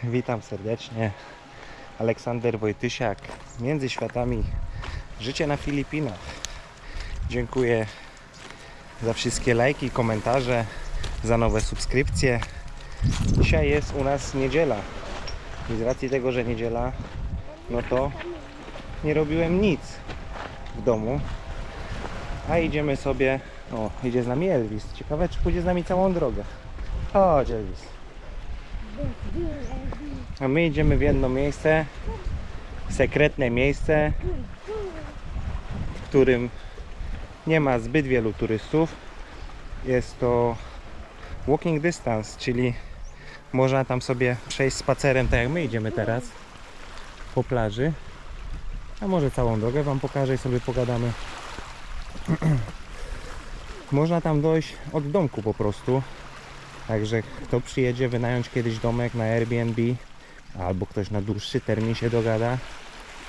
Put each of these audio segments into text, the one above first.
Witam serdecznie. Aleksander Wojtysiak. Między światami. Życie na Filipinach. Dziękuję za wszystkie lajki, komentarze, za nowe subskrypcje. Dzisiaj jest u nas niedziela. I z racji tego, że niedziela, no to nie robiłem nic w domu. A idziemy sobie... O, idzie z nami Elvis. Ciekawe, czy pójdzie z nami całą drogę. Chodź, Elvis. A my idziemy w jedno miejsce, sekretne miejsce, w którym nie ma zbyt wielu turystów. Jest to walking distance, czyli można tam sobie przejść spacerem, tak jak my idziemy teraz, po plaży. A może całą drogę wam pokażę i sobie pogadamy. Można tam dojść od domku po prostu. Także kto przyjedzie wynająć kiedyś domek na Airbnb albo ktoś na dłuższy termin się dogada,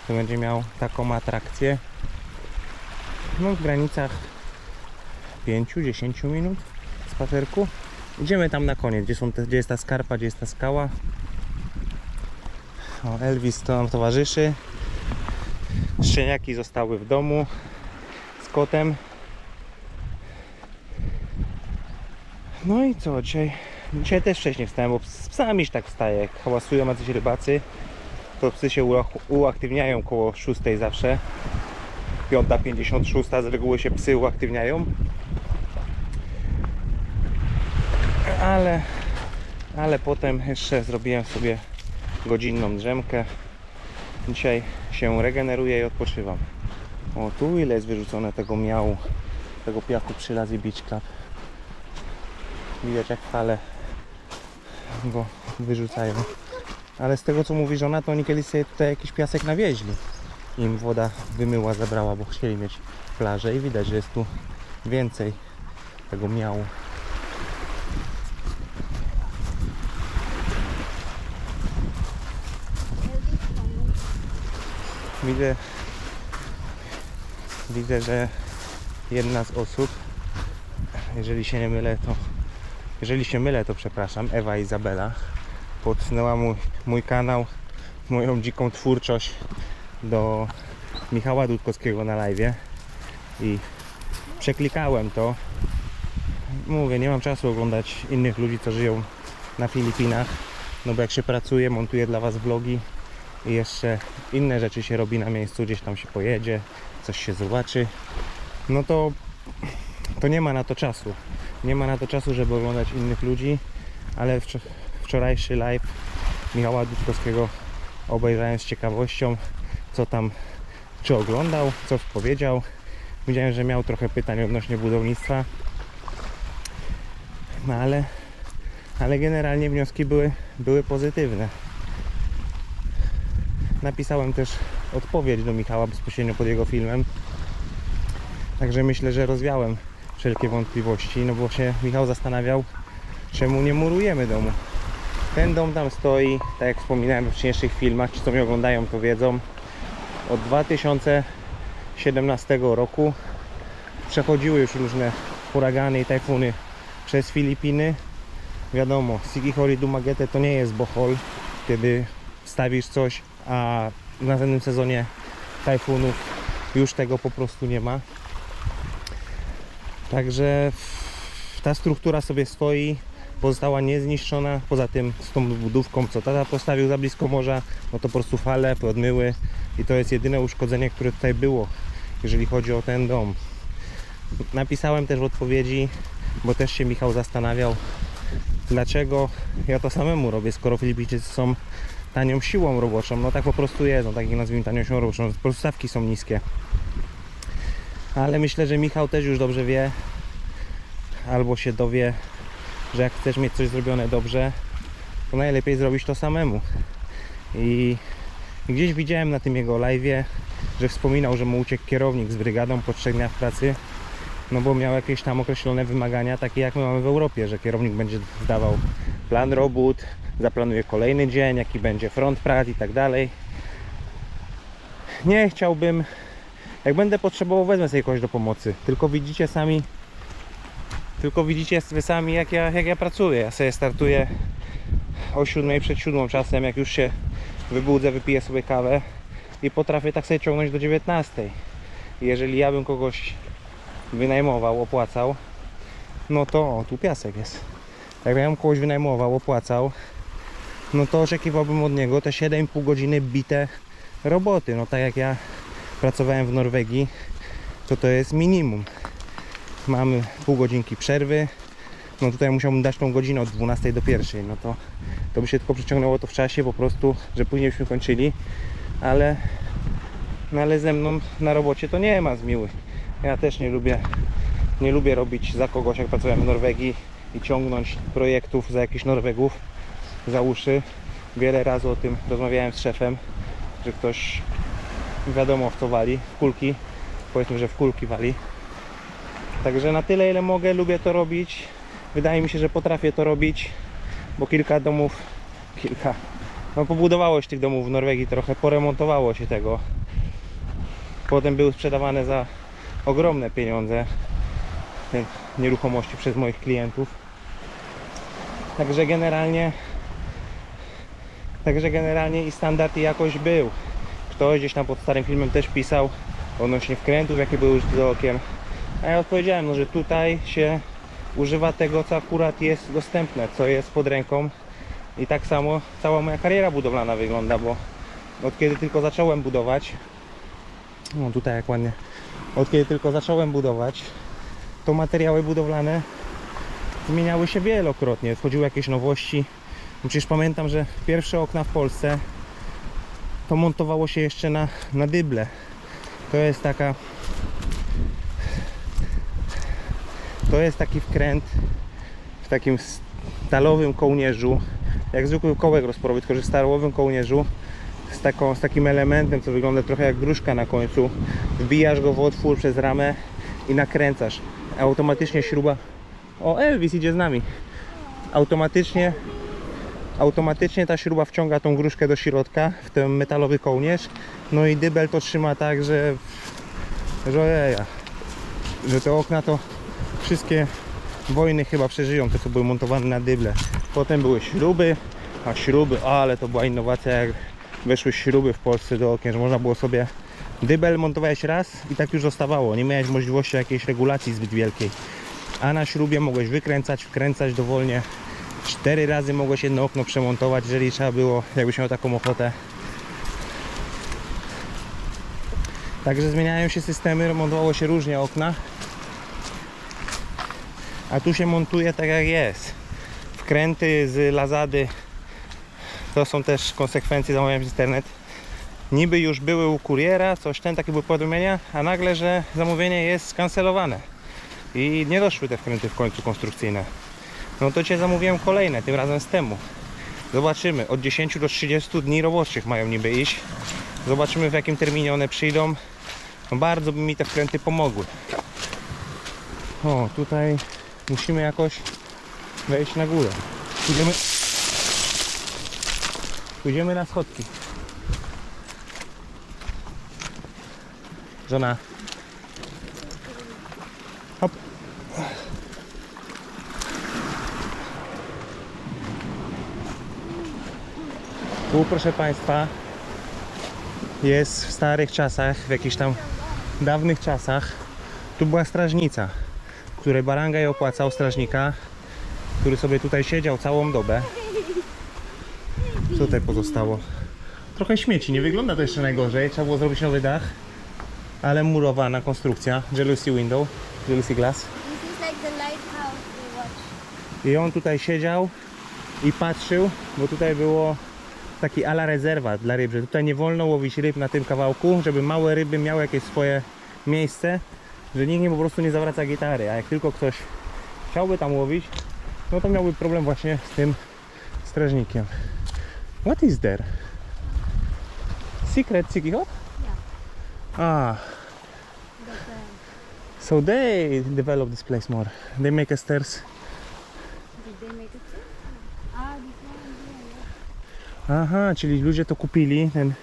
to będzie miał taką atrakcję, no w granicach 5-10 minut spacerku. Idziemy tam na koniec, gdzie jest ta skarpa, gdzie jest ta skała. O, Elvis to nam towarzyszy. Szczeniaki zostały w domu z kotem. No i co, dzisiaj też wcześniej wstałem, bo z psami tak wstaję. Jak hałasują jacyś rybacy, to psy się uaktywniają koło 6 zawsze. 5:56 z reguły się psy uaktywniają. Ale potem jeszcze zrobiłem sobie godzinną drzemkę. Dzisiaj się regeneruję i odpoczywam. O, tu ile jest wyrzucone tego miału, tego piachu przy Lazy Beach Club. Widać jak fale go wyrzucają. Ale z tego co mówi żona, to oni kiedyś sobie tutaj jakiś piasek nawieźli. Im woda wymyła, zabrała, bo chcieli mieć plażę i widać, że jest tu więcej tego miału. Widzę, że jedna z osób, jeżeli się mylę, to przepraszam, Ewa Izabela, podsunęła mój kanał, moją dziką twórczość do Michała Dudkowskiego na live'ie i przeklikałem to. Mówię, nie mam czasu oglądać innych ludzi, co żyją na Filipinach, no bo jak się pracuje, montuję dla was vlogi i jeszcze inne rzeczy się robi na miejscu, gdzieś tam się pojedzie, coś się zobaczy, no to nie ma na to czasu. Nie ma na to czasu, żeby oglądać innych ludzi, ale wczorajszy live Michała Dudkowskiego obejrzałem z ciekawością, co tam, czy oglądał, co powiedział. Widziałem, że miał trochę pytań odnośnie budownictwa, no ale generalnie wnioski były pozytywne. Napisałem też odpowiedź do Michała bezpośrednio pod jego filmem, także myślę, że rozwiałem wszelkie wątpliwości, no bo się Michał zastanawiał, czemu nie murujemy domu. Ten dom tam stoi, tak jak wspominałem we wcześniejszych filmach, ci co mnie oglądają to wiedzą, od 2017 roku przechodziły już różne huragany i tajfuny przez Filipiny. Wiadomo, Sigihori Dumaguete to nie jest Bohol, kiedy wstawisz coś, a w następnym sezonie tajfunów już tego po prostu nie ma. Także ta struktura sobie stoi, pozostała niezniszczona. Poza tym z tą budówką, co tata postawił za blisko morza, no to po prostu fale podmyły i to jest jedyne uszkodzenie, które tutaj było, jeżeli chodzi o ten dom. Napisałem też w odpowiedzi, bo też się Michał zastanawiał, dlaczego ja to samemu robię, skoro Filipińczycy są tanią siłą roboczą. No tak po prostu jest, no tak jak nazwijmy tanią siłą roboczą, po prostu stawki są niskie. Ale myślę, że Michał też już dobrze wie, albo się dowie, że jak chcesz mieć coś zrobione dobrze, to najlepiej zrobić to samemu. I gdzieś widziałem na tym jego live'ie, że wspominał, że mu uciekł kierownik z brygadą po 3 dniach pracy, no bo miał jakieś tam określone wymagania, takie jak my mamy w Europie, że kierownik będzie zdawał plan robót, zaplanuje kolejny dzień, jaki będzie front prac i tak dalej. Nie chciałbym, jak będę potrzebował, wezmę sobie kogoś do pomocy, tylko widzicie wy sami jak ja pracuję. Ja sobie startuję o 7, przed 7 czasem, jak już się wybudzę, wypiję sobie kawę i potrafię tak sobie ciągnąć do 19. Jeżeli ja bym kogoś wynajmował, opłacał, no to o, tu piasek jest. Jak ja bym kogoś wynajmował, opłacał, no to oczekiwałbym od niego te 7,5 godziny bite roboty. No tak jak ja pracowałem w Norwegii, to jest minimum. Mamy pół godzinki przerwy. No tutaj musiałbym dać tą godzinę od 12 do 1. No to by się tylko przeciągnęło to w czasie po prostu, że później byśmy kończyli. Ale ze mną na robocie to nie ma zmiły. Ja też nie lubię robić za kogoś, jak pracowałem w Norwegii i ciągnąć projektów za jakichś Norwegów za uszy. Wiele razy o tym rozmawiałem z szefem, że ktoś wiadomo w co wali, w kulki, powiedzmy, że w kulki wali. Także na tyle, ile mogę, lubię to robić. Wydaje mi się, że potrafię to robić, bo no pobudowało się tych domów w Norwegii trochę, poremontowało się tego. Potem były sprzedawane za ogromne pieniądze te nieruchomości przez moich klientów. Także generalnie i standard i jakość był. Ktoś gdzieś tam pod starym filmem też pisał odnośnie wkrętów, jakie były użyte do okien. A ja odpowiedziałem, no, że tutaj się używa tego, co akurat jest dostępne, co jest pod ręką. I tak samo cała moja kariera budowlana wygląda, bo od kiedy tylko zacząłem budować, no tutaj jak ładnie, od kiedy tylko zacząłem budować, to materiały budowlane zmieniały się wielokrotnie, wchodziły jakieś nowości. No przecież pamiętam, że pierwsze okna w Polsce to montowało się jeszcze na dyble. To jest taki wkręt w takim stalowym kołnierzu, jak zwykły kołek rozporowy, tylko że w stalowym kołnierzu z takim elementem, co wygląda trochę jak gruszka na końcu. Wbijasz go w otwór przez ramę i nakręcasz. Automatycznie śruba... O, Elvis idzie z nami. Automatycznie ta śruba wciąga tą gruszkę do środka w ten metalowy kołnierz. No i dybel to trzyma tak, że te okna to wszystkie wojny chyba przeżyją, te co były montowane na dyble. Potem były śruby, ale to była innowacja, jak weszły śruby w Polsce do okien, że można było sobie dybel montowałeś raz i tak już zostawało. Nie miałeś możliwości jakiejś regulacji zbyt wielkiej. A na śrubie mogłeś wykręcać, wkręcać dowolnie. 4 razy mogłeś jedno okno przemontować, jeżeli trzeba było, jakbyś miał taką ochotę. Także zmieniają się systemy, montowało się różnie okna. A tu się montuje tak jak jest. Wkręty z Lazady to są też konsekwencje, zamówienia przez internet. Niby już były u kuriera, takie były powiadomienia, a nagle, że zamówienie jest skancelowane i nie doszły te wkręty w końcu konstrukcyjne. No to cię zamówiłem kolejne, tym razem z temu. Zobaczymy, od 10 do 30 dni roboczych mają niby iść. Zobaczymy, w jakim terminie one przyjdą. No bardzo by mi te wkręty pomogły. O, tutaj musimy jakoś wejść na górę. Pójdziemy na schodki. Żona. Hop. Tu, proszę Państwa, jest w starych czasach, w jakichś tam dawnych czasach, tu była strażnica, której Barangay opłacał strażnika, który sobie tutaj siedział całą dobę. Co tutaj pozostało? Trochę śmieci, nie wygląda to jeszcze najgorzej, trzeba było zrobić nowy dach, ale murowana konstrukcja, jealousy window, jealousy glass. This is like the lighthouse we watch. I on tutaj siedział i patrzył, bo tutaj było taki ala rezerwat dla ryb, że tutaj nie wolno łowić ryb na tym kawałku, żeby małe ryby miały jakieś swoje miejsce, że nikt po prostu nie zawraca gitary, a jak tylko ktoś chciałby tam łowić, no to miałby problem właśnie z tym strażnikiem. What is there? Secret Sikihor? Yeah. Ah, so they developed this place more. They make a stairs. Did they make it? Ah, this one. Yeah. Aha, czyli ludzie to kupili, ten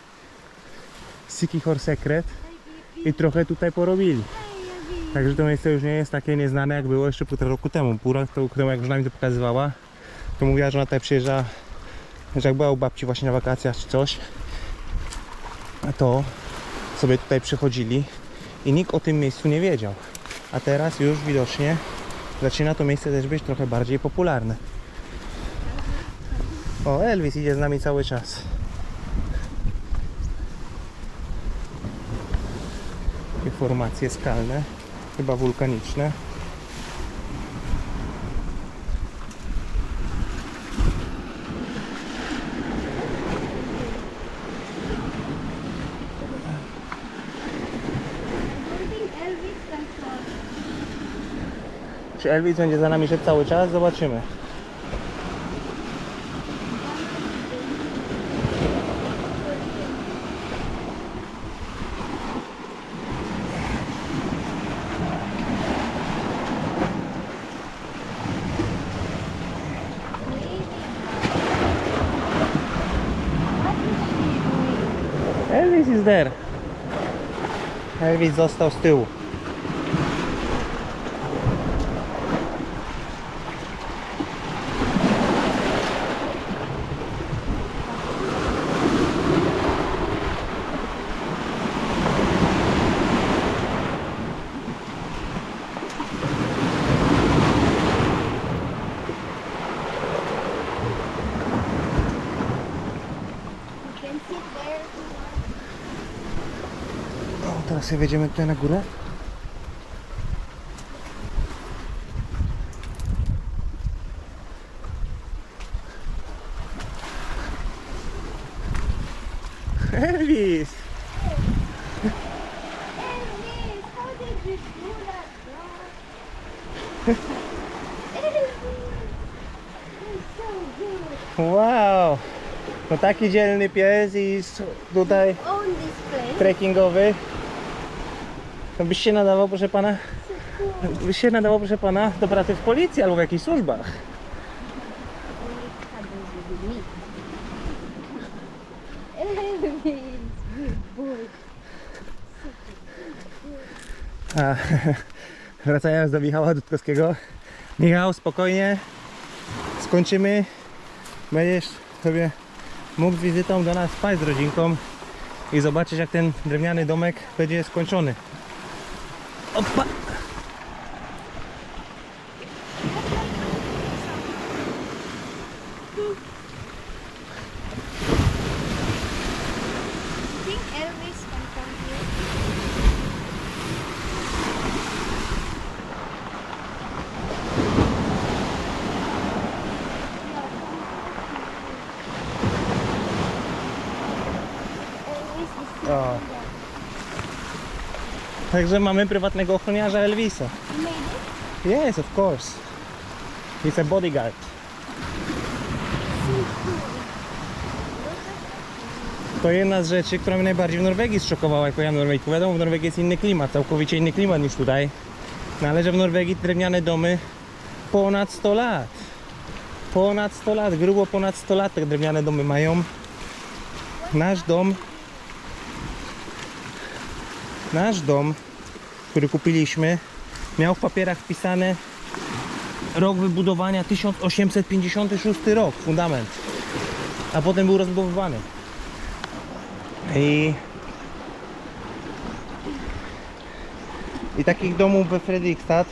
Sikihor Secret i trochę tutaj porobili. Także to miejsce już nie jest takie nieznane, jak było jeszcze półtora roku temu. Pół roku temu, jak żona mi to pokazywała, to mówiła, że ona tutaj przyjeżdża że jak była u babci właśnie na wakacjach czy coś, to sobie tutaj przychodzili i nikt o tym miejscu nie wiedział. A teraz już widocznie zaczyna to miejsce też być trochę bardziej popularne. O, Elvis idzie z nami cały czas. Takie formacje skalne, chyba wulkaniczne. Czy Elvis będzie za nami szedł cały czas? Zobaczymy. Elvis is there. Elvis został z tyłu. O, teraz sobie wjedziemy tutaj na górę. Elvis! Wow! No taki dzielny pies i tutaj trekkingowy. To byś się nadawał, proszę pana, do pracy w policji albo w jakichś służbach. A, wracając do Michała Dudkowskiego. Michał, spokojnie, skończymy. Będziesz sobie mógł z wizytą do nas wpaść z rodzinką i zobaczyć, jak ten drewniany domek będzie skończony. Opa! O. Także mamy prywatnego ochroniarza Elvisa. Yes, of course. He's a bodyguard. To jedna z rzeczy, która mnie najbardziej w Norwegii zszokowała, jak pojechałem do Norwegii. Wiadomo, w Norwegii jest inny klimat, całkowicie inny klimat niż tutaj. No ale że w Norwegii drewniane domy ponad 100 lat. Ponad 100 lat, grubo ponad 100 lat te drewniane domy mają. Nasz dom, który kupiliśmy, miał w papierach wpisane rok wybudowania 1856 rok, fundament, a potem był rozbudowywany. I takich domów we Fredrikstad,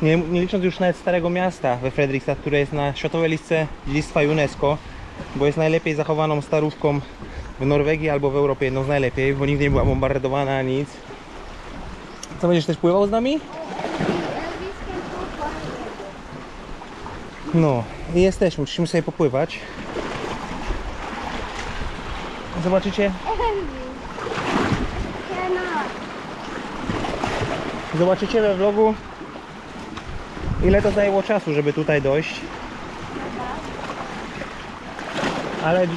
nie licząc już nawet Starego Miasta we Fredrikstad, które jest na światowej listce dziedzictwa UNESCO, bo jest najlepiej zachowaną starówką w Norwegii albo w Europie, jedną z najlepiej, bo nigdy nie była bombardowana, nic. Co, będziesz też pływał z nami? No i jesteśmy, musimy sobie popływać. Zobaczycie? Zobaczycie we vlogu, ile to zajęło czasu, żeby tutaj dojść. Ale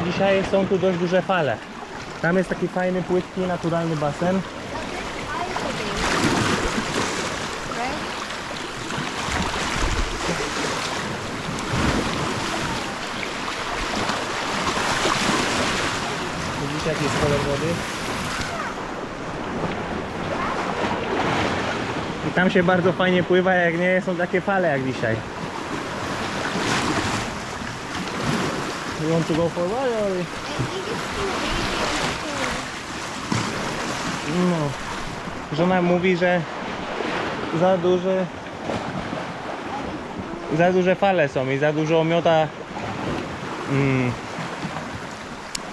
dzisiaj są tu dość duże fale. Tam jest taki fajny, płytki, naturalny basen. Widzicie, jaki jest kolor wody? I tam się bardzo fajnie pływa, jak nie są takie fale jak dzisiaj. You want to go for a while or... I think it's too No. Żona mówi, że za duże fale są i za dużo miota.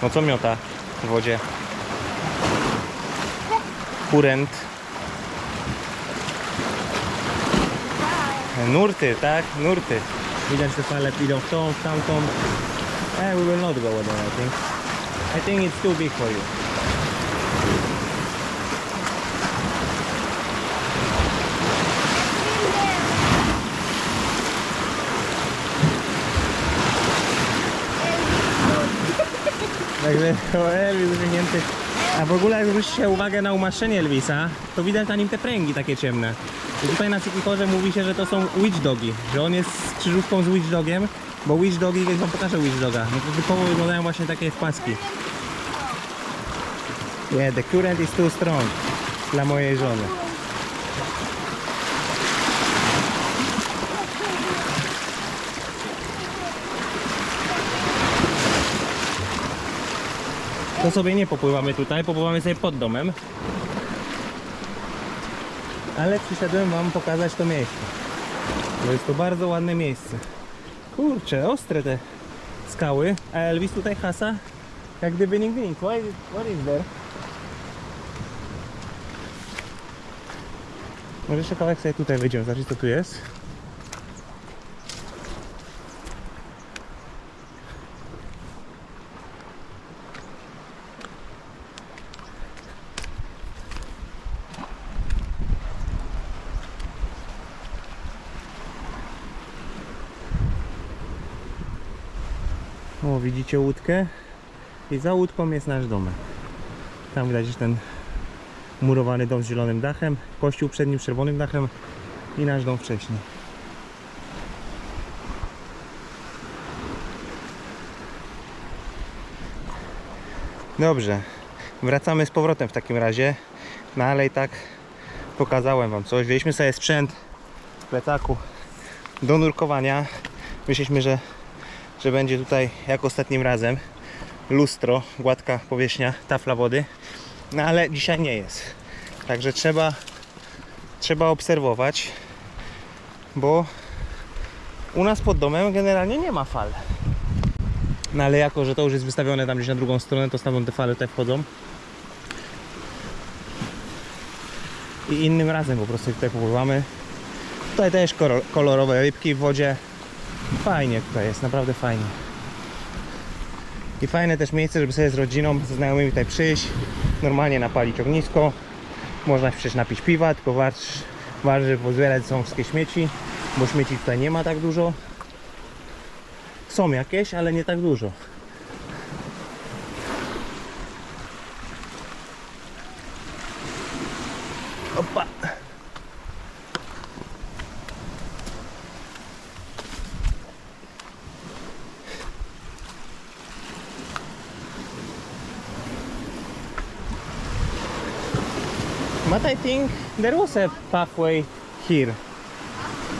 No co miota w wodzie? Kurent. Nurty, tak? Nurty. Widać, te fale idą w tą, w tamtą. We will not go there, I think. I think it's too big for you. Także to Elvis wyciągnięty. A w ogóle jak zwróćcie uwagę na umaszczenie Elvisa, to widać na nim te pręgi takie ciemne. I tutaj na Cikikorze mówi się, że to są witch dogi, że on jest z krzyżówką z witch dogiem, bo witch dogi, jak wam pokażę witch doga, no to typowo wyglądają właśnie takie wpaski. Yeah, the current is too strong dla mojej żony. To sobie nie popływamy tutaj, popływamy sobie pod domem. Ale przyszedłem wam pokazać to miejsce. Bo jest to bardzo ładne miejsce. Kurczę, ostre te skały. A Elvis tutaj hasa jak gdyby nigdy. What is there? Może jeszcze kawałek sobie tutaj wyjdziemy, zobaczyć co tu jest. O, widzicie łódkę? I za łódką jest nasz domek. Tam widać jest ten murowany dom z zielonym dachem, kościół przed nim z czerwonym dachem i nasz dom wcześniej. Dobrze, wracamy z powrotem w takim razie. No ale i tak pokazałem wam coś. Wzięliśmy sobie sprzęt w plecaku do nurkowania. Myśleliśmy, że będzie tutaj jak ostatnim razem lustro, gładka powierzchnia, tafla wody, no ale dzisiaj nie jest, także trzeba obserwować, bo u nas pod domem generalnie nie ma fal, no ale jako, że to już jest wystawione tam gdzieś na drugą stronę, to stamtąd te fale tutaj wchodzą i innym razem po prostu tutaj popływamy. Tutaj też kolorowe rybki w wodzie. Fajnie tutaj jest, naprawdę fajnie. I fajne też miejsce, żeby sobie z rodziną, ze znajomymi tutaj przyjść, normalnie napalić ognisko. Można się przecież napić piwa, tylko warzyw, pozbierać są wszystkie śmieci, bo śmieci tutaj nie ma tak dużo. Są jakieś, ale nie tak dużo. Opa! But I think there was a pathway here.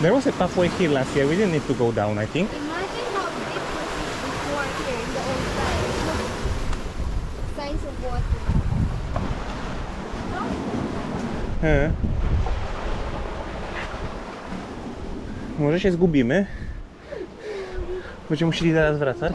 There was a pathway here last year. We didn't need to go down, I think. Imagine how deep was it before here in the old times. Signs of water. Może się zgubimy. Będziemy musieli zaraz wracać.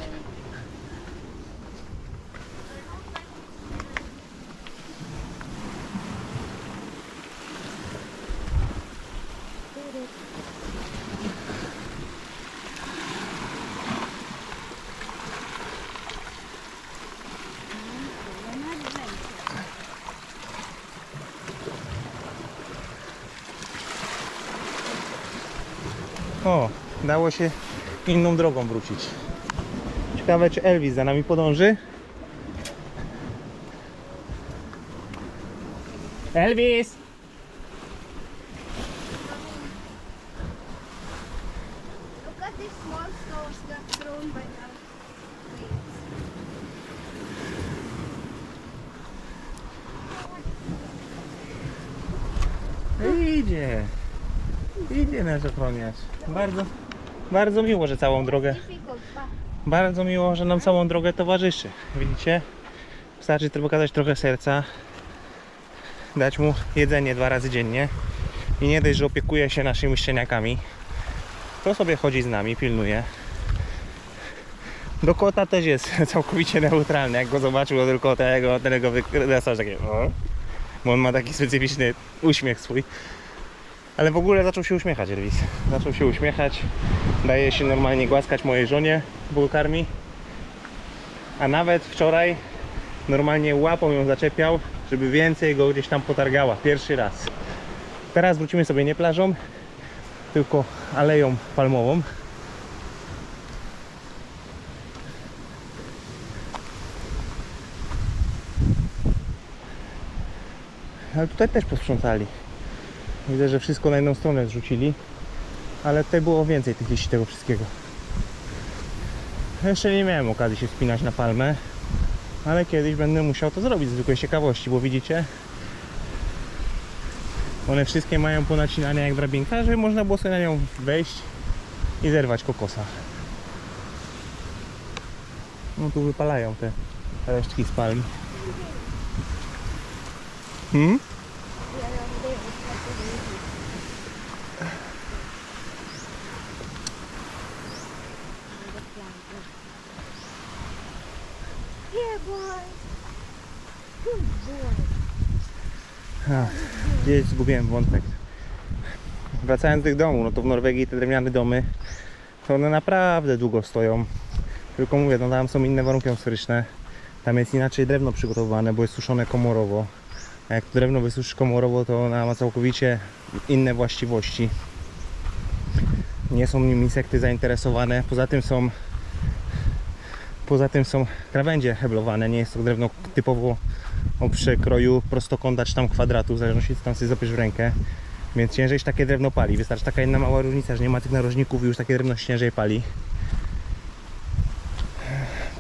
O, dało się inną drogą wrócić. Ciekawe, czy Elvis za nami podąży. Elvis! Look at these small stones that thrown by the waves. Idzie nasz ochroniarz. Bardzo miło, że całą drogę Difficult, but bardzo miło, że nam całą drogę towarzyszy. Widzicie? Wystarczy tylko pokazać trochę serca, dać mu jedzenie 2 razy dziennie i nie dość, że opiekuje się naszymi szczeniakami, to sobie chodzi z nami, pilnuje. Do kota też jest całkowicie neutralny. Jak go zobaczył, to tylko tego wykresasz takie, o, bo on ma taki specyficzny uśmiech swój. Ale w ogóle zaczął się uśmiechać Elvis. Zaczął się uśmiechać. Daje się normalnie głaskać mojej żonie, bo go karmi. A nawet wczoraj normalnie łapą ją zaczepiał, żeby więcej go gdzieś tam potargała. Pierwszy raz. Teraz wrócimy sobie nie plażą, tylko aleją palmową. Ale tutaj też posprzątali. Widzę, że wszystko na jedną stronę zrzucili. Ale tutaj było więcej tych liści tego wszystkiego. Jeszcze nie miałem okazji się wspinać na palmę, ale kiedyś będę musiał to zrobić z zwykłej ciekawości, bo widzicie, one wszystkie mają ponacinane jak drabinka, żeby można było sobie na nią wejść i zerwać kokosa. No tu wypalają te resztki z palm. Here, boy. Good boy. Gdzieś zgubiłem wątek. Wracając do tych domów, no to w Norwegii te drewniane domy, to one naprawdę długo stoją. Tylko mówię, no tam są inne warunki atmosferyczne. Tam jest inaczej drewno przygotowane, bo jest suszone komorowo. A jak to drewno wysuszysz komorowo, to ona ma całkowicie inne właściwości. Nie są nim insekty zainteresowane. Poza tym są krawędzie heblowane. Nie jest to drewno typowo o przekroju prostokąta czy tam kwadratu, w zależności co tam sobie zapiesz w rękę. Więc ciężej takie drewno pali. Wystarczy taka jedna mała różnica, że nie ma tych narożników i już takie drewno się ciężej pali.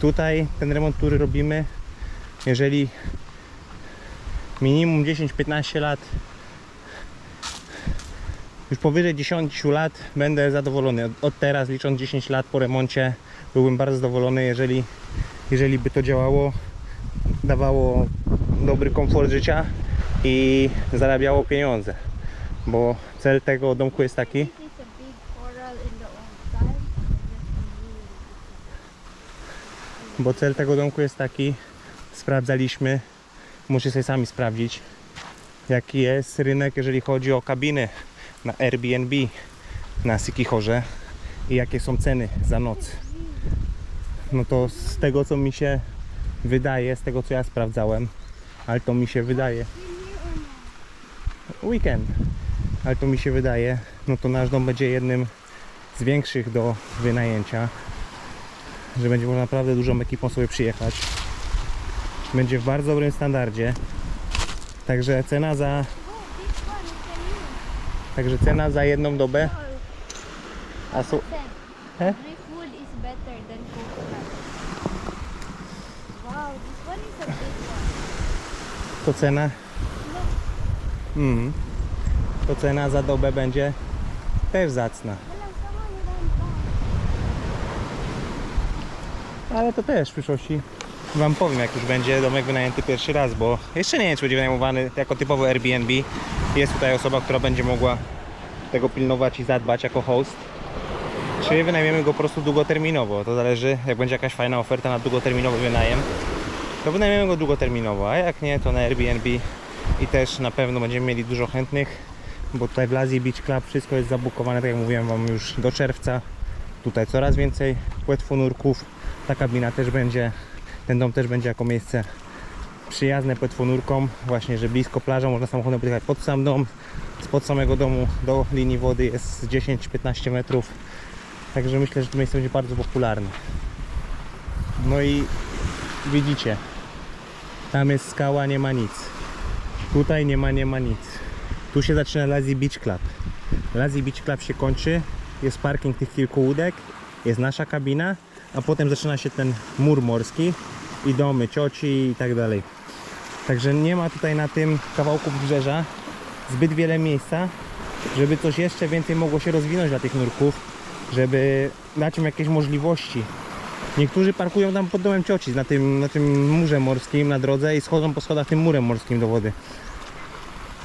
Tutaj ten remont, który robimy, jeżeli minimum 10-15 lat, już powyżej 10 lat będę zadowolony. Od teraz, licząc 10 lat po remoncie, byłbym bardzo zadowolony, jeżeli by to działało, dawało dobry komfort życia i zarabiało pieniądze. Bo cel tego domku jest taki, This is a big coral in the old time. Sprawdzaliśmy, muszę sobie sami sprawdzić, jaki jest rynek, jeżeli chodzi o kabiny na Airbnb na Siquijorze i jakie są ceny za noc. No to z tego, co mi się wydaje, z tego, co ja sprawdzałem, ale to mi się wydaje, weekend, ale to mi się wydaje, no to nasz dom będzie jednym z większych do wynajęcia, że będzie można naprawdę dużą ekipą sobie przyjechać. Będzie w bardzo dobrym standardzie. Także cena za jedną dobę. A są, Driftwood is better than coconut. Wow, this one is a big one. to cena. To cena za dobę będzie też zacna. Ale to też w przyszłości wam powiem, jak już będzie domek wynajęty pierwszy raz, bo jeszcze nie wiem, czy będzie wynajmowany jako typowy Airbnb. Jest tutaj osoba, która będzie mogła tego pilnować i zadbać jako host. Czy wynajmiemy go po prostu długoterminowo, to zależy, jak będzie jakaś fajna oferta na długoterminowy wynajem, to wynajmiemy go długoterminowo, a jak nie, to na Airbnb i też na pewno będziemy mieli dużo chętnych, bo tutaj w Lazy Beach Club wszystko jest zabukowane, tak jak mówiłem wam, już do czerwca. Tutaj coraz więcej płetwonurków, ta kabina też będzie, ten dom też będzie jako miejsce przyjazne płetwonurkom, właśnie, że blisko plaża, można samochodem podjechać pod sam dom, spod samego domu do linii wody jest 10-15 metrów, także myślę, że to miejsce będzie bardzo popularne. No i widzicie, tam jest skała, nie ma nic, tutaj nie ma nic, tu się zaczyna Lazy Beach Club. Lazy Beach Club się kończy, jest parking tych kilku łódek, jest nasza kabina, a potem zaczyna się ten mur morski i domy cioci i tak dalej. Także nie ma tutaj na tym kawałku wybrzeża zbyt wiele miejsca, żeby coś jeszcze więcej mogło się rozwinąć dla tych nurków, żeby dać im jakieś możliwości Niektórzy parkują tam pod domem cioci, na tym murze morskim, na drodze i schodzą po schodach tym murem morskim do wody.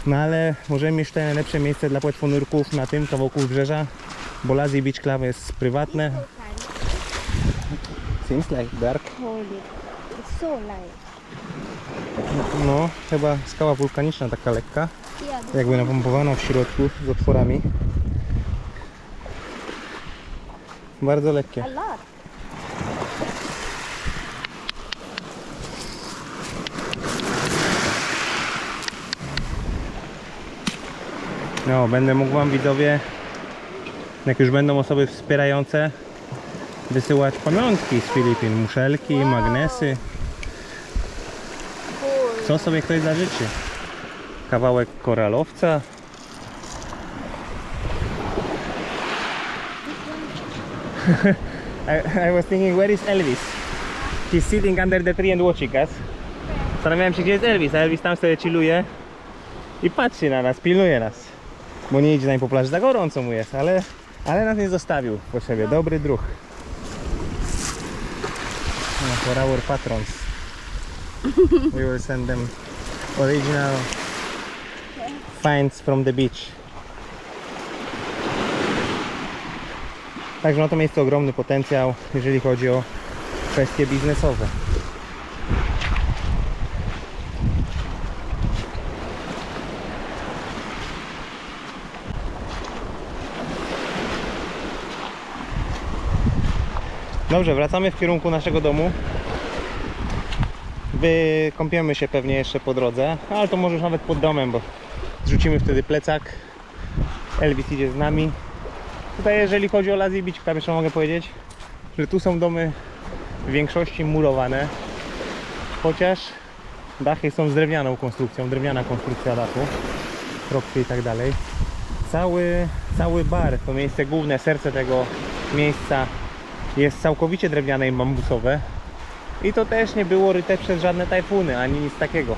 No ale możemy mieć tutaj najlepsze miejsce dla płetwonurków na tym kawałku wybrzeża, bo Lazy Beach Club jest prywatne. Seems like dark. Hold it. It's so light. No, chyba skała wulkaniczna taka lekka, Yeah, jakby napompowana w środku z otworami. Bardzo lekkie. a lot. No, będę mógł wam widzowie, jak już będą osoby wspierające, wysyłać pamiątki z Filipin, muszelki, Wow. magnesy, Cool. co sobie ktoś zażyczy. Kawałek koralowca. I was thinking, where is Elvis? He's sitting under the tree and watching us. Zastanawiałem się, gdzie jest Elvis, a Elvis tam sobie chilluje i patrzy na nas, pilnuje nas. Bo nie idzie na po plaży, za gorąco mu jest, ale nas nie zostawił po sobie. Dobry druh. No, for our patrons. We will send them original finds from the beach. Także ma to miejsce ogromny potencjał, jeżeli chodzi o kwestie biznesowe. Dobrze, wracamy w kierunku naszego domu. Wykąpiemy się pewnie jeszcze po drodze, ale to może już nawet pod domem, bo zrzucimy wtedy plecak. Elvis idzie z nami. Tutaj jeżeli chodzi o Lazy Beach Club, jeszcze mogę powiedzieć, że tu są domy w większości murowane, chociaż dachy są z drewnianą konstrukcją, drewniana konstrukcja dachu, kropki i tak dalej. Cały bar, to miejsce główne, serce tego miejsca jest całkowicie drewniane i bambusowe i to też nie było ryte przez żadne tajfuny, ani nic takiego.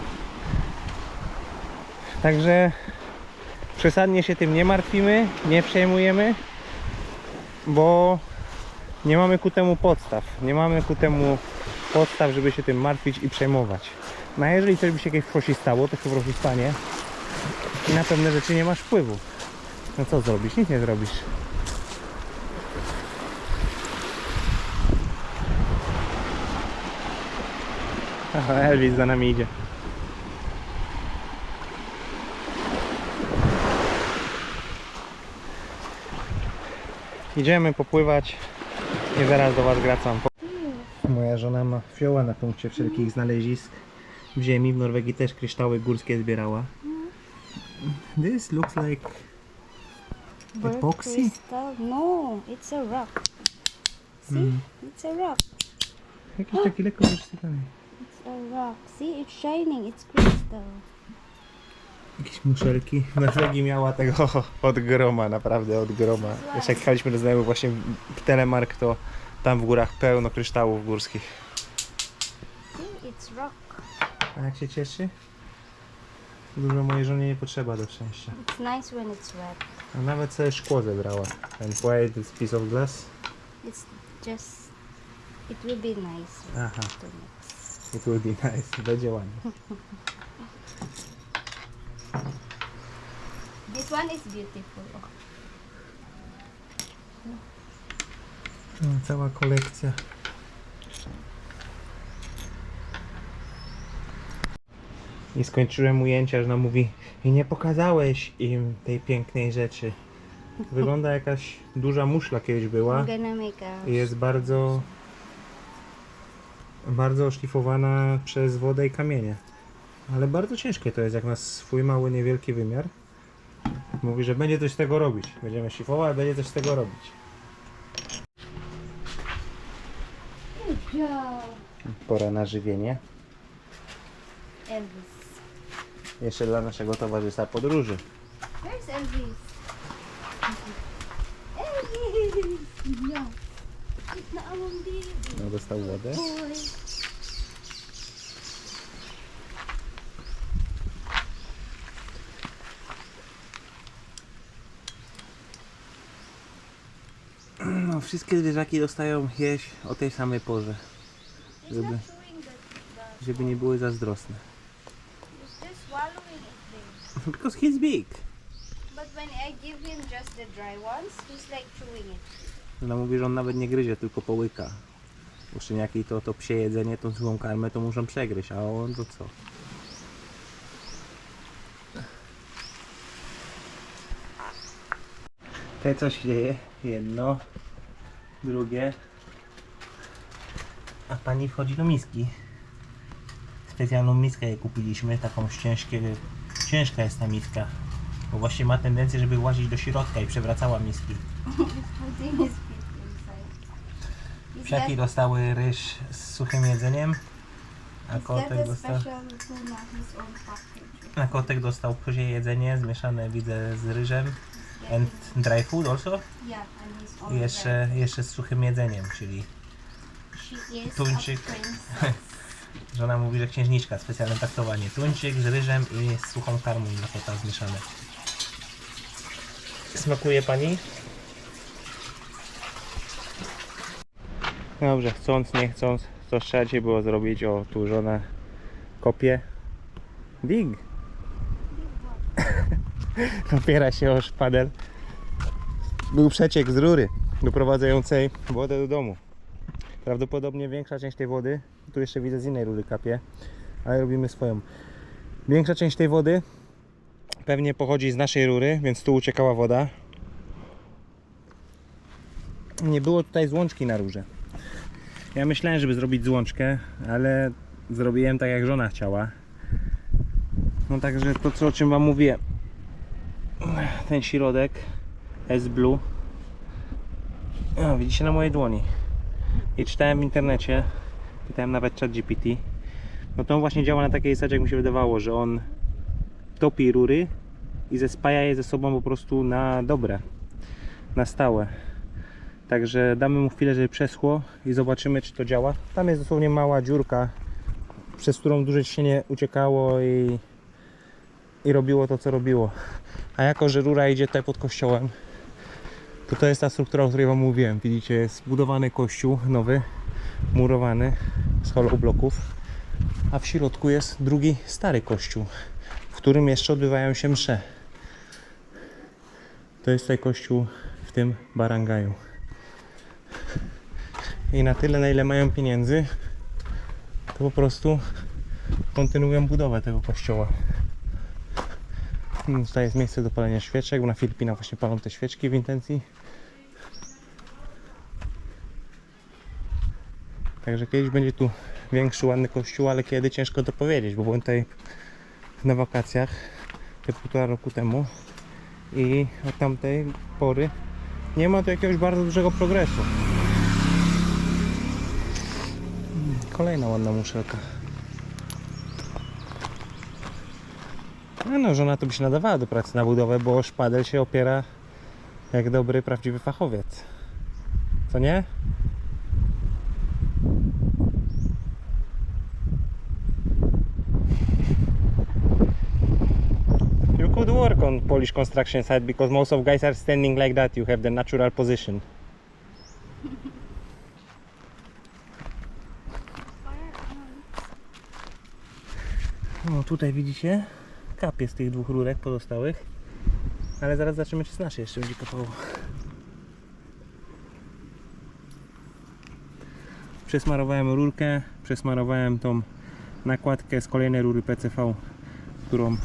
Także przesadnie się tym nie martwimy, nie przejmujemy, bo nie mamy ku temu podstaw. Nie mamy ku temu podstaw, żeby się tym martwić i przejmować. No a jeżeli coś by się kiedyś w przyszłości stało, to się w przyszłości stanie i na pewne rzeczy nie masz wpływu. No co zrobisz? Nic nie zrobisz. Aha, Elvis za nami idzie. Idziemy popływać i zaraz do Was wracam. Moja żona ma fioła na punkcie wszelkich znalezisk w ziemi. W Norwegii też kryształy górskie zbierała. This looks like Bird epoxy? crystal? No, it's a rock. See? It's a rock. Jakiś taki lekko wyszczypany. It's a rock. See, it's shining. It's crystal. Jakieś muszelki. W Norwegii miała tego od groma, naprawdę od groma. Jeszcze jak jechaliśmy do znajomych właśnie w Telemark, to tam w górach pełno kryształów górskich. See, it's rock. A jak się cieszy? Dużo mojej żonie nie potrzeba do szczęścia. It's nice when it's wet. A nawet sobie szkło zebrała. And why this piece of glass? It's just, it will be nice Aha. to mix. It will be nice. Będzie ładnie. This one is beautiful. Oh. No, cała kolekcja. I skończyłem ujęcia, że ona mówi: i nie pokazałeś im tej pięknej rzeczy. Wygląda jakaś duża muszla kiedyś była. I'm gonna make a I jest bardzo oszlifowana przez wodę i kamienie. Ale bardzo ciężkie to jest jak na swój mały, niewielki wymiar. Mówi, że będzie coś z tego robić. Będziemy szlifować, ale będzie coś z tego robić. good job. Pora na żywienie. Elvis. Jeszcze dla naszego towarzystwa podróży. Where's Elvis? Elvis! No. It's not our baby. No, dostał wodę. Boy. No, Wszystkie zwierzaki dostają jeść o tej samej porze, He's żeby, not chewing the żeby nie były zazdrosne. He's just swallowing it there. Because he's big. But when I give him just the dry ones, he's like chewing it. Ona mówi, że on nawet nie gryzie, tylko połyka. Bo szczeniaki to psie jedzenie, tą suchą karmę to muszą przegryźć, a on to co? Te co się dzieje? Jedno, drugie. A pani wchodzi do miski. Specjalną miskę jej kupiliśmy, taką ciężka jest ta miska. Bo właśnie ma tendencję, żeby włazić do środka i przewracała miski. He's putting his feet inside. He's Psiaki got, dostały ryż z suchym jedzeniem, a he's got kotek a dostał, special tuna, his own package. a kotek dostał psie jedzenie zmieszane, widzę, z ryżem. And dry food also? Yeah, and his I own jeszcze z suchym jedzeniem, czyli She is tuńczyk. a princess. żona mówi, że księżniczka, specjalne traktowanie. Tuńczyk z ryżem i z suchą karmą dla kota zmieszane. Smakuje pani? Dobrze, chcąc, nie chcąc, co trzeba dzisiaj było zrobić. O, tu żona kopie. Dig! Opiera się o szpadel. Był przeciek z rury doprowadzającej wodę do domu. Prawdopodobnie większa część tej wody, tu jeszcze widzę z innej rury kapie, ale robimy swoją. Większa część tej wody pewnie pochodzi z naszej rury, więc tu uciekała woda. Nie było tutaj złączki na rurze. Ja myślałem, żeby zrobić złączkę, ale zrobiłem tak, jak żona chciała. No także to, o czym wam mówię, ten środek S-Blue, widzicie na mojej dłoni. I czytałem w internecie, pytałem nawet ChatGPT, no to on właśnie działa na takiej zasadzie, jak mi się wydawało, że on topi rury i zespaja je ze sobą po prostu na dobre, na stałe. Także damy mu chwilę, żeby przeschło i zobaczymy, czy to działa. Tam jest dosłownie mała dziurka, przez którą duże ciśnienie uciekało i robiło to, co robiło. A jako, że rura idzie tutaj pod kościołem, to jest ta struktura, o której wam mówiłem. Widzicie, jest budowany kościół nowy, murowany z hollow bloków, a w środku jest drugi stary kościół, w którym jeszcze odbywają się msze. To jest tutaj kościół w tym barangaju. I na tyle, na ile mają pieniędzy, to po prostu kontynuują budowę tego kościoła. Tutaj jest miejsce do palenia świeczek, bo na Filipinach właśnie palą te świeczki w intencji. Także kiedyś będzie tu większy, ładny kościół, ale kiedy ciężko to powiedzieć, bo byłem tutaj na wakacjach te 1,5 roku temu i od tamtej pory nie ma tu jakiegoś bardzo dużego progresu. Kolejna ładna muszelka. No, żona to by się nadawała do pracy na budowę, bo szpadel się opiera jak dobry, prawdziwy fachowiec. Co nie? You could work on Polish construction site because most of guys are standing like that. You have the natural position. No tutaj widzicie? Kapie z tych dwóch rurek pozostałych, ale zaraz zobaczymy, czy z naszej jeszcze będzie kapało. Przesmarowałem rurkę, przesmarowałem tą nakładkę z kolejnej rury PCV, którą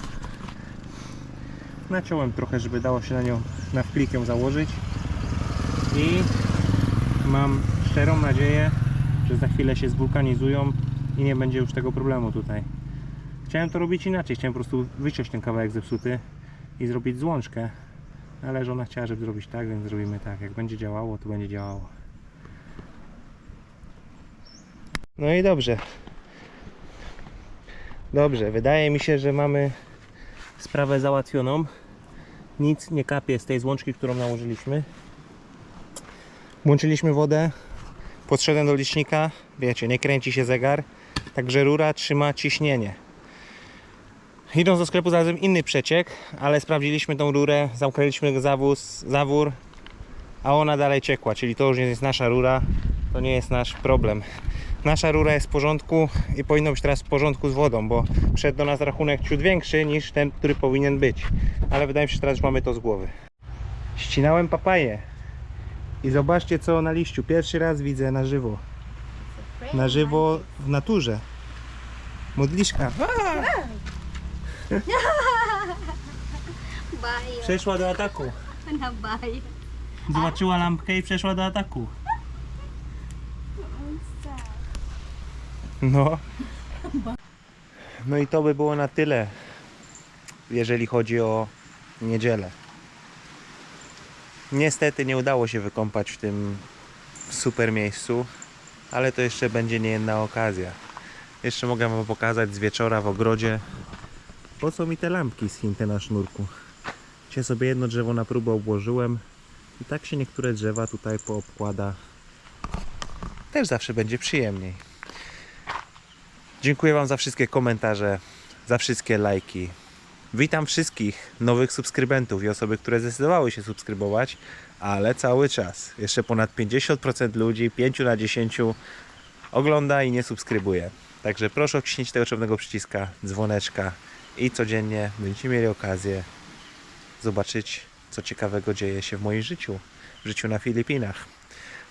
naciąłem trochę, żeby dało się na nią na wklik założyć i mam szczerą nadzieję, że za chwilę się zwulkanizują i nie będzie już tego problemu tutaj. Chciałem to robić inaczej, chciałem po prostu wyciąć ten kawałek zepsuty i zrobić złączkę, ale żona chciała, żeby zrobić tak, więc zrobimy tak. Jak będzie działało, to będzie działało. No i dobrze. Dobrze, wydaje mi się, że mamy sprawę załatwioną. Nic nie kapie z tej złączki, którą nałożyliśmy. Włączyliśmy wodę, podszedłem do licznika, wiecie, nie kręci się zegar, także rura trzyma ciśnienie. Idąc do sklepu znalazłem inny przeciek, ale sprawdziliśmy tą rurę, zamknęliśmy zawór a ona dalej ciekła, czyli to już nie jest nasza rura, to nie jest nasz problem. Nasza rura jest w porządku i powinno być teraz w porządku z wodą, bo przyszedł do nas rachunek ciut większy niż ten, który powinien być. Ale wydaje mi się, że teraz już mamy to z głowy. Ścinałem papaję i zobaczcie co na liściu. Pierwszy raz widzę na żywo. Na żywo w naturze. Modliszka. Bahaya. Przeszła do ataku. Na bahaya. Zobaczyła lampkę i przeszła do ataku. No. No i to by było na tyle, jeżeli chodzi o niedzielę. Niestety nie udało się wykąpać w tym super miejscu, ale to jeszcze będzie niejedna okazja. Jeszcze mogę wam pokazać z wieczora w ogrodzie. Po co mi te lampki z Hinte na sznurku? Dzisiaj sobie jedno drzewo na próbę obłożyłem i tak się niektóre drzewa tutaj poobkłada. Też zawsze będzie przyjemniej. Dziękuję wam za wszystkie komentarze, za wszystkie lajki. Witam wszystkich nowych subskrybentów i osoby, które zdecydowały się subskrybować, ale cały czas. Jeszcze ponad 50% ludzi, 5 na 10 ogląda i nie subskrybuje. Także proszę o wciśnięcie tego czerwonego przyciska, dzwoneczka i codziennie będziecie mieli okazję zobaczyć, co ciekawego dzieje się w moim życiu, w życiu na Filipinach.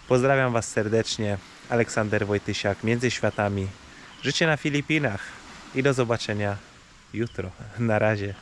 Pozdrawiam was serdecznie. Aleksander Wojtysiak, Między Światami. Życie na Filipinach i do zobaczenia jutro. Na razie.